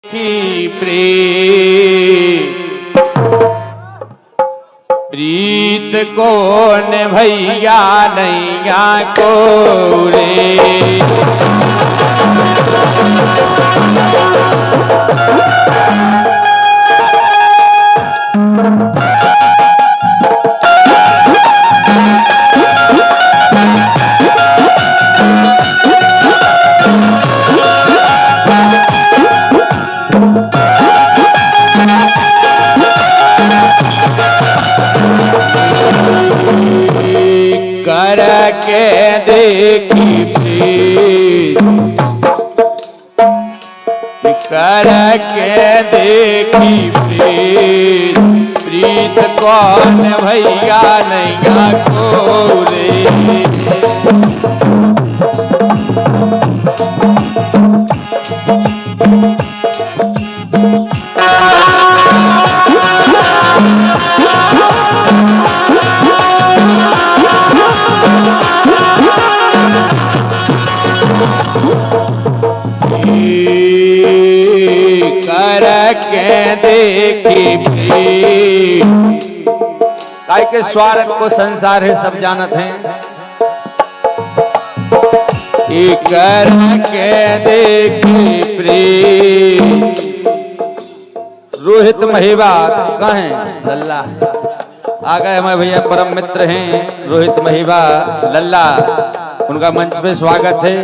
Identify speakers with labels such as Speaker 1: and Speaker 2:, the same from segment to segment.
Speaker 1: की प्रीत प्रीत कौन भैया नैया को रे। कर के देखी प्रीत कर के देखी प्रीत प्रीत कौन भैया नैया को रे। कर के देखी प्रीत काय के स्वार्थ को संसार है सब जानत हैं। कर के देखी प्रीत रोहित महिबा कहें लल्ला आ गए हमारे भैया परम मित्र हैं रोहित महिबा लल्ला, उनका मंच पे स्वागत है,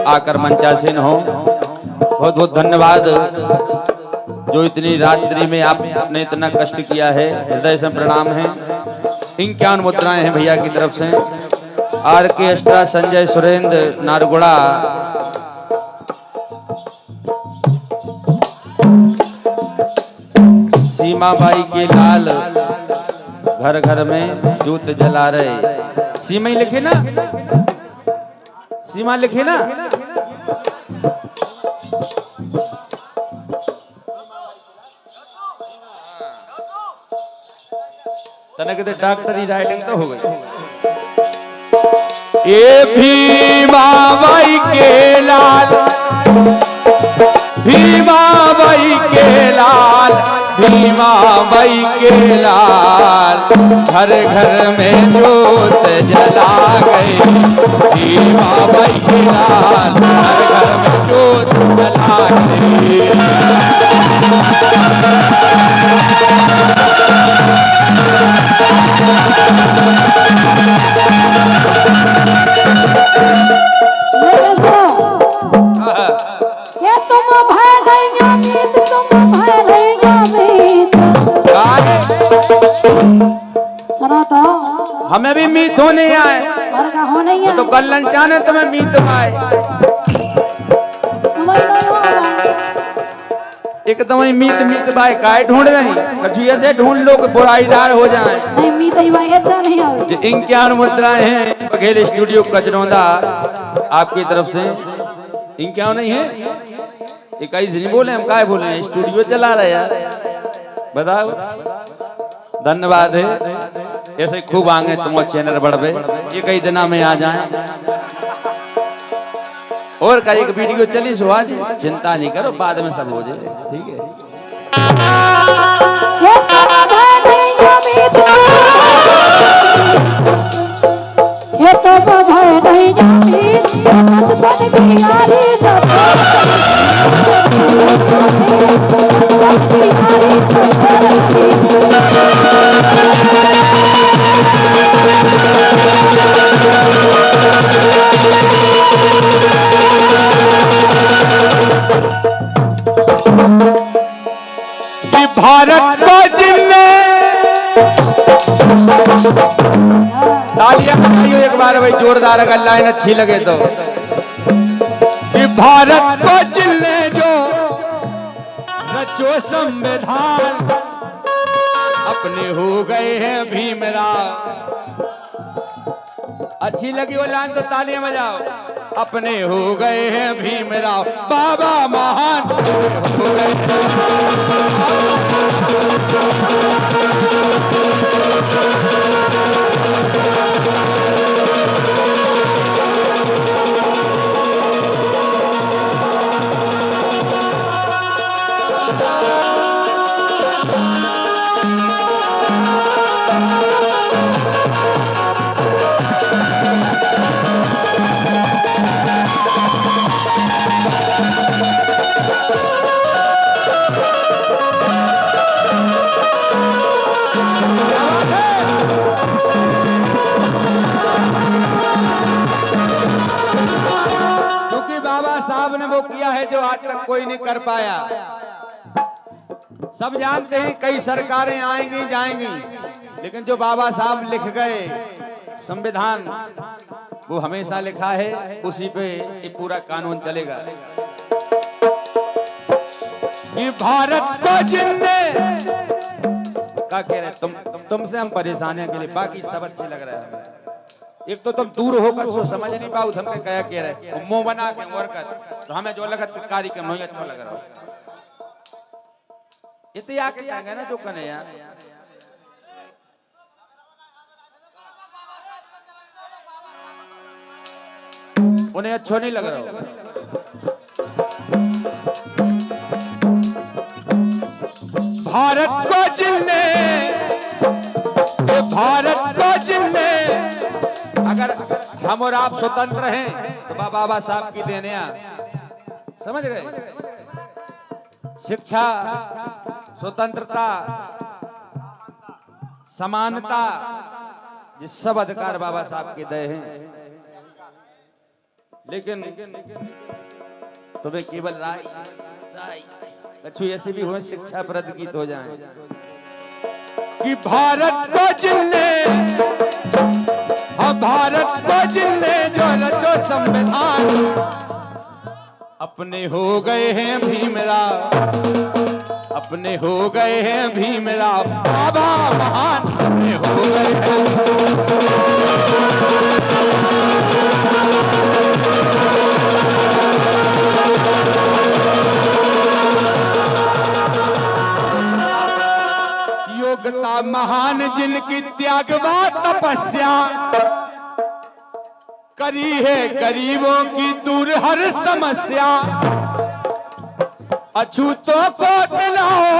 Speaker 1: आकर मंचासीन हो। बहुत बहुत धन्यवाद जो इतनी रात्रि में आपने इतना कष्ट किया है, हृदय से प्रणाम है। 51 मुद्राएं हैं भैया की तरफ से। आर्केस्ट्रा संजय सुरेंद्र नारगुड़ा, सीमा बाई के लाल घर घर में ज्योत जला रहे। सीमा ही लिखे ना, सीमा लिखे ना। तनक दे डॉक्टरी राइटिंग तो हो गई। ये भीमा बाई के लाल, भीमा बाई के लाल, भीमा बाई के लाल घर घर में ज्योत जला गई। भीमा बाई के लाल घर घर में ज्योत जला गई। हमें भी मीत होने आए तो कल्लन चाने तुम्हें मीत आए। एकदम ही मीत मीत भाई काय ढूंढ रही कठिया से ढूंढ लो कि बुराईदार हो जाए।
Speaker 2: नहीं मीत ही भाई अच्छा नहीं है।
Speaker 1: 51 मुद्राएं हैं बघेल स्टूडियो कचरौंदा आपकी तरफ से। 51 नहीं है, 21 नहीं बोले हम, काय बोले स्टूडियो चला रहे यार, बताओ। धन्यवाद है, ऐसे खूब आगे तुम चैनल बढ़वे, ये कई दिना में आ जाए। और का एक वीडियो चली सो आज, चिंता नहीं करो बाद में सब हो जाए, ठीक है।
Speaker 2: ये तो भय नहीं जाती
Speaker 1: भारत को जिनने तालियां बजाइयो एक बार भाई जोरदार, अगर लाइन अच्छी लगे तो। कि भारत को जिनने जो रचो संविधान अपने हो गए हैं भीमराव। अच्छी लगी वो लाइन तो तालियां बजाओ। अपने हो गए हैं भीमराव बाबा महान हो गए। किया है जो आज तक कोई नहीं कर पाया। सब जानते हैं कई सरकारें आएंगी जाएंगी, लेकिन जो बाबा साहब लिख गए संविधान वो हमेशा लिखा है, उसी पे ये पूरा कानून चलेगा कि भारत को जिनने क्या कह रहे तुमसे हम परेशान हैं के लिए, बाकी सब अच्छे लग रहा है। एक तो तुम दूर होकर सो समझ नहीं पाओ हमके क्या कह रहे, मुंह बना के और कर तो हमें जो लगत कार्यक्रम नहीं अच्छा लग रहा इतने आके कहेंगे ना जो कने यार उन्हें अच्छा नहीं लग रहा। भारत को जिनने अगर हम और आप स्वतंत्र हैं तो बाबा साहब की देने समझ गए। शिक्षा, स्वतंत्रता, समानता, ये सब अधिकार बाबा साहब के दे हैं, लेकिन तुम्हें केवल राय कछु ऐसे भी हो शिक्षा प्रद गीत हो जाए कि भारत को जिनने जो रचो संविधान अपने हो गए हैं भीमराव, अपने हो गए हैं भीमराव बाबा महान अपने हो गए हैं। योग्यता महान जिनकी त्यागवा तपस्या करी है गरीबों की दूर हर समस्या। अछूतों को दिलाओ,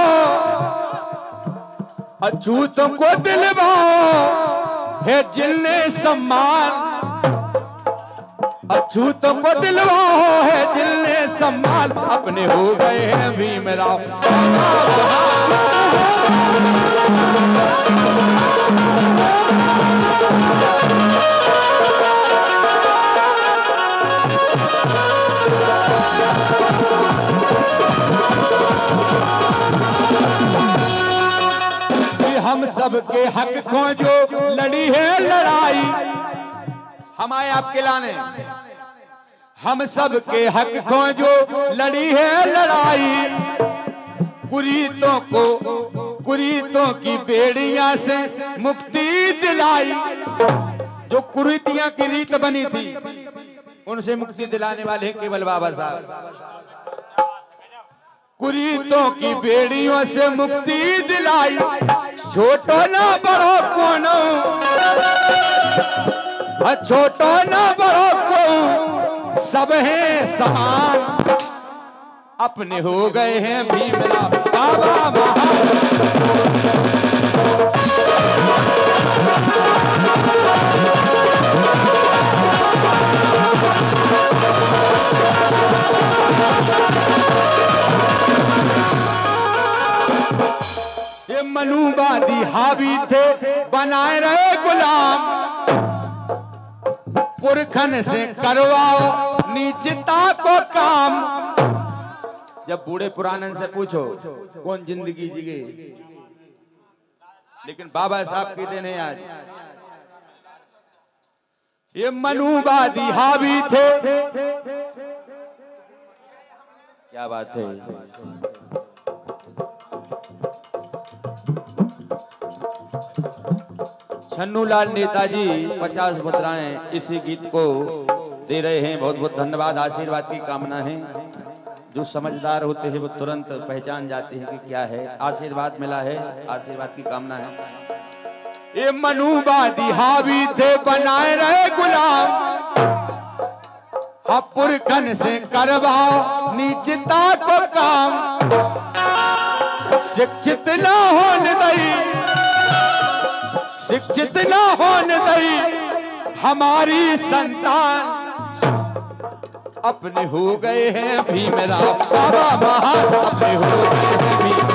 Speaker 1: अछूतों को दिलवाओ है जिनने सम्मान, अछूतों को दिलवाओ है जिनने सम्मान अपने हो गए हैं भीमराव। हम सबके हक को जो लड़ी है लड़ाई, हम आए आपके लाने। हम सबके हक को जो लड़ी है लड़ाई, कुरीतों की बेड़ियां से मुक्ति दिलाई। जो कुरीतियां की रीत बनी थी उनसे मुक्ति दिलाने वाले केवल बाबा साहब। कुरीतों की बेड़ियों से मुक्ति दिलाई, छोटो ना बड़ो कोनो, छोटो ना बड़ो को सब है समान अपने हो गए हैं भीमराव बाबा महान। ये मनुवादी हावी थे बनाए रहे गुलाम, पुरखन से करवाओ नीचता को काम। जब बूढ़े पुराने से पूछो कौन जिंदगी जिए, लेकिन बाबा साहब की देने आज ये मनुवादी हावी थे। क्या बात है, छन्नूलाल नेताजी 50 मुद्राएं इसी गीत को दे रहे हैं। बहुत बहुत धन्यवाद। आशीर्वाद की कामना है। जो समझदार होते हैं वो तुरंत पहचान जाते हैं कि क्या है। आशीर्वाद मिला है, आशीर्वाद की कामना है। ये मनुवादी हावी थे बनाए रहे गुलाम, पुरखन से करवाओ नीचता को काम। शिक्षित न होने दई, शिक्षित न होने दई हमारी संतान, अपने हो गए हैं भीमराव बाबा महान, अपने हो गए हैं भीमराव।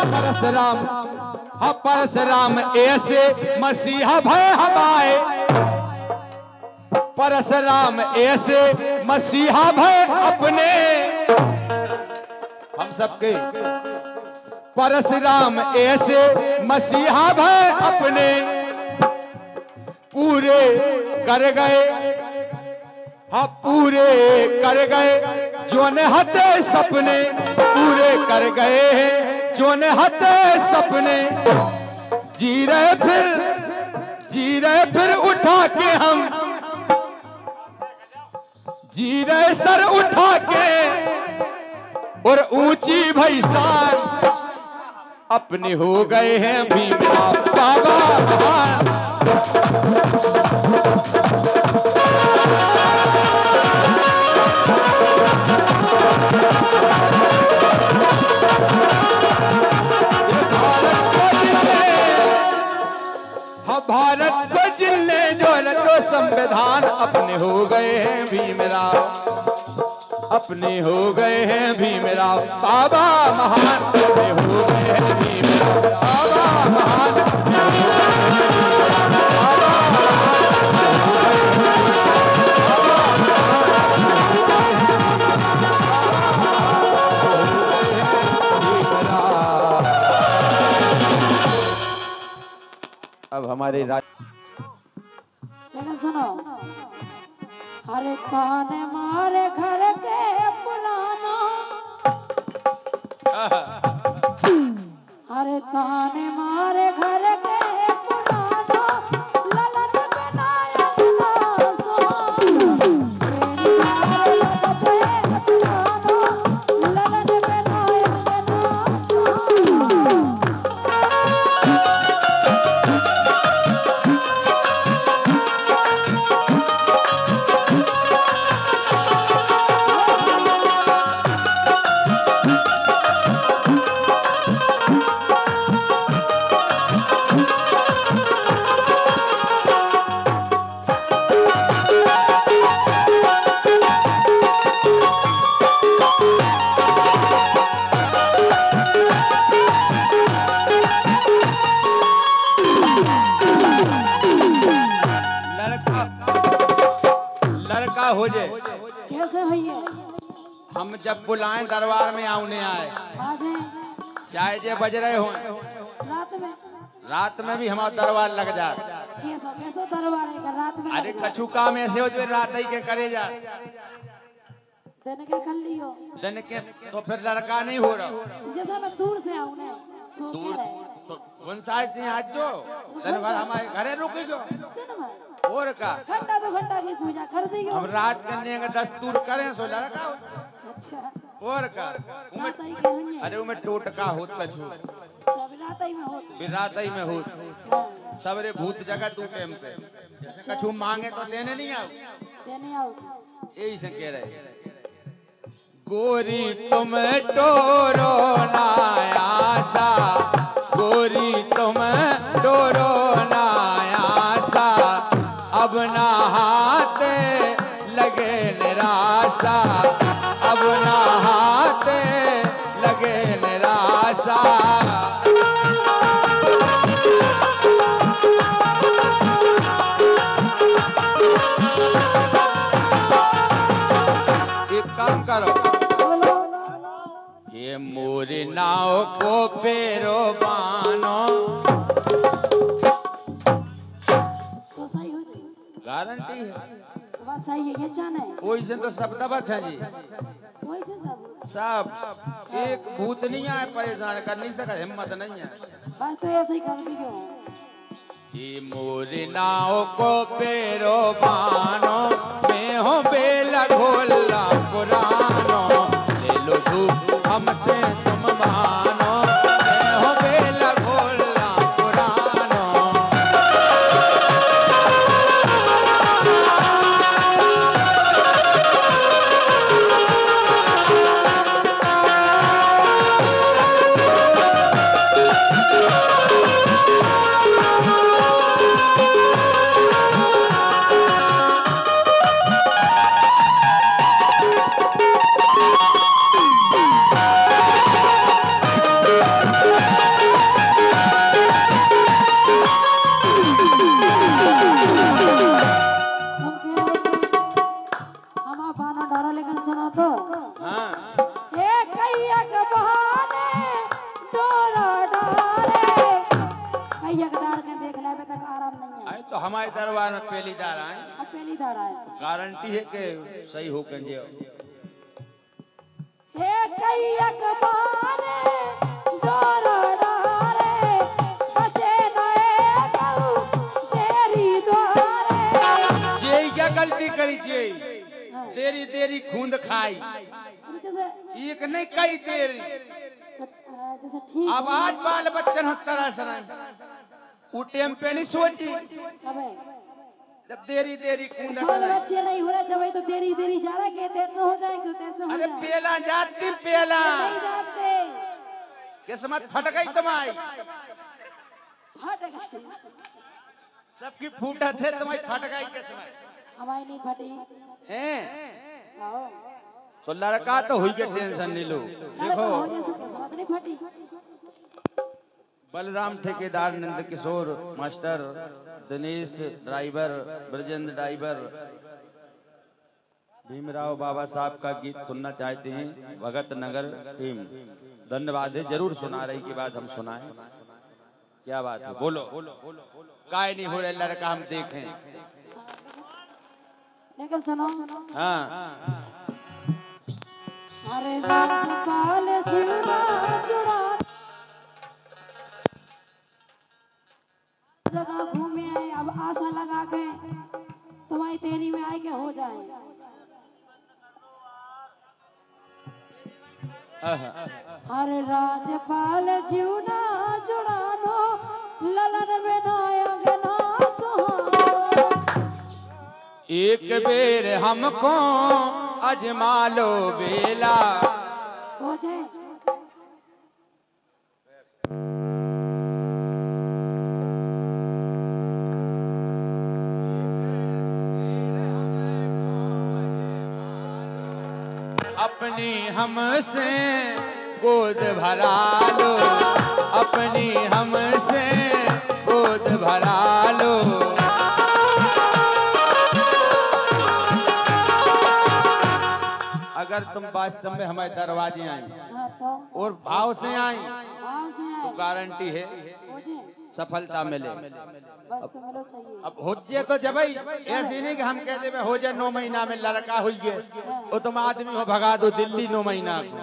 Speaker 1: परशुराम, हाँ परशुराम ऐसे मसीहा भय हमारे, परशुराम ऐसे मसीहा भय अपने हम सबके, परशुराम ऐसे मसीहा भय अपने पूरे कर गए, हाँ पूरे कर गए जो ने हते सपने, पूरे कर गए हैं जो ने हते सपने, जी रहे फिर उठा के हम, जी रहे सर उठा के और ऊंची भैसान, अपने हो गए हैं भीमराव बाबा महान। भारत को जिलने जो संविधान, अपने हो गए हैं भीमराव, अपने हो गए हैं भीमराव बाबा महान, अपने हो गए हैं भीमराव बाबा महान, अब हमारे
Speaker 2: लेकिन सुनो, अरे ताने मारे घर के पुराना, अरे ताने मारे घर के पुराना, ललन बनाया ना सुहाना, ललन बनाया ना सुहाना।
Speaker 1: हो जाए
Speaker 2: कैसे होइए,
Speaker 1: हम जब बुलाएं दरबार में आउने आए,
Speaker 2: आ जाए
Speaker 1: चाहे जे बज रहे हो, रात में भी हमारा दरबार लग जाए।
Speaker 2: कैसा दरबार है रात में?
Speaker 1: अरे कछु काम ऐसे हो जो रात ही के करे जा,
Speaker 2: दिन के कर लियो,
Speaker 1: दिन के तो फिर लड़का नहीं हो रहा।
Speaker 2: जैसा मैं दूर से आऊँ ना,
Speaker 1: दूर तो वंशाई से आज जो दिन भर हमारे घरे रुके जो, और का
Speaker 2: घंटा 2 घंटा की पूजा कर दी
Speaker 1: हम रात करने का दस्तूर करें सो लड़का।
Speaker 2: अच्छा
Speaker 1: और का अरे उमें टोटका होता छू, रात ही में हो सबरे भूत जगह तू टेम पे कछु मांगे तो देने नहीं आओ, यही से कह रहे गोरी तुम टोरो नाया सा, गोरी तुम टोरो नाया सा, अब ना हाथ लगे निराशा, अब ना हाथ लगे निराशा। एक काम करो, ये मोरी नाव को पेरो बानो, गारंटी है
Speaker 2: ये जाना है।
Speaker 1: कोई से तो सब दबक है जी,
Speaker 2: कोई से
Speaker 1: सब एक भूत नहीं आए परेशान कर नहीं सका, हिम्मत नहीं है
Speaker 2: बस तो ऐसे ही कर दी क्यों।
Speaker 1: ये मोरी नाव को पेरो बानो, मैं हो बेला घोला पुरानो, ले लो धूप हमसे तुम मानो, मैं हो बेला तो हमारे दरबार में पहली दार आए,
Speaker 2: अब पहली दार आए।
Speaker 1: गारंटी है कि सही हो कंजे।
Speaker 2: हे कई अकबारे डोरा डारे बचे नए कहू तेरी द्वारे।
Speaker 1: जे क्या गलती करी जे तेरी तेरी खूंद खाई
Speaker 2: जैसे
Speaker 1: एक नहीं कई तेरी
Speaker 2: जैसे ठीक
Speaker 1: अब आज बाल बच्चन हो तरह से वो टेम पे नहीं सोची
Speaker 2: अबे
Speaker 1: जब देरी देरी खूंद
Speaker 2: बाल बच्चे नहीं हो रहे जब तो देरी देरी जा रहा है कैसे हो जाए क्यों कैसे हो
Speaker 1: अरे
Speaker 2: जाए
Speaker 1: पेला जाती पेला
Speaker 2: नहीं जाते
Speaker 1: किस्मत फट गई तुम्हारी
Speaker 2: फट गई
Speaker 1: सबकी फूटा थे तुम्हारी फट गई किस्मत
Speaker 2: हमारी नहीं फटी
Speaker 1: हैं
Speaker 2: आओ
Speaker 1: तो लड़का तो हुई के टेंशन नहीं लो देखो
Speaker 2: हो जैसे किस्मत नहीं फटी
Speaker 1: बलराम ठेकेदार Nand Kishore master Dinesh driver Brajendra driver Bhimrao Baba Saheb का गीत सुनना चाहते हैं भगत नगर टीम धन्यवाद है जरूर सुना रही के बाद हम सुनाएं क्या बात है बोलो काय नहीं हो रहा लड़का हम देखें
Speaker 2: लेकिन सुनो
Speaker 1: हाँ
Speaker 2: अरे राजपाल जीवना चुरा जगह घूमे आए अब आशा लगा के तुम्हारी तेरी में आए के हो जाए अरे राजपाल जीवना जुड़ा लो ललन विनायक ना सुहाओ।
Speaker 1: एक बेर हमको अजमा लो बेला
Speaker 2: हो जाए
Speaker 1: अपनी हमसे गोद भरा लो अपनी हमसे गोद भरा लो अगर तुम वास्तव में हमारे दरवाजे आई
Speaker 2: हाँ तो
Speaker 1: और भाव से आई
Speaker 2: भाव से
Speaker 1: तो
Speaker 2: आए
Speaker 1: गारंटी है
Speaker 2: हो जाए
Speaker 1: सफलता मिले
Speaker 2: बस तो मिलो चाहिए
Speaker 1: अब हो जाए तो जब ऐसे नहीं कि हम कहते हैं हो जाए 9 महीना में लड़का हुई है वो तुम आदमी हो भगा दो दिल्ली 9 महीना को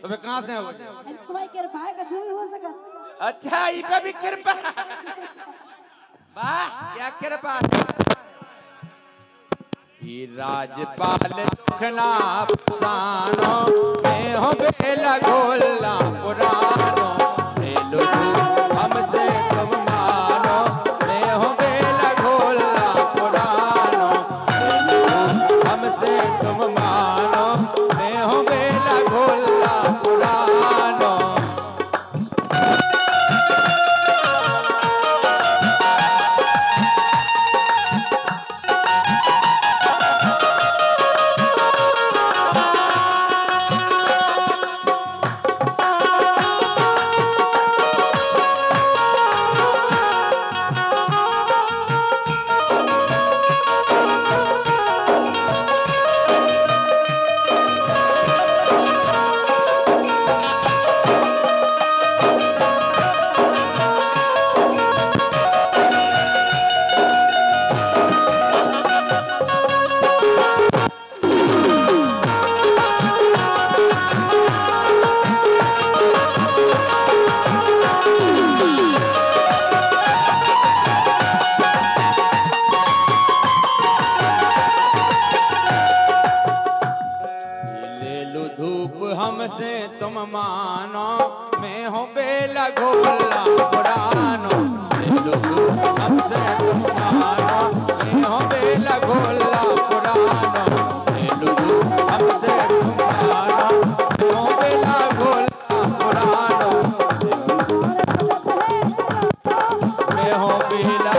Speaker 1: तो फिर कहाँ से हो जाए
Speaker 2: तुम्हारी कृपा है कछु भी हो सकता
Speaker 1: अच्छा ये पे भी कृपा वाह क्या कृपा ये राजपाल दुखना अफसानो मैं हो बेला गोला पुरानो मेलो हमसे तुम मानो मैं हो बेला गोला पुरानो हमसे तुम मानो मैं हो बेला गोला पुरानो हमसे तुम मानो मैं हूँ बेला गोला पुरानो हमसे तुम मानो मैं हूँ बेला गोला पुरानो हमसे तुम मानो मैं हूँ बेला गोला पुरानो मैं हूँ बेला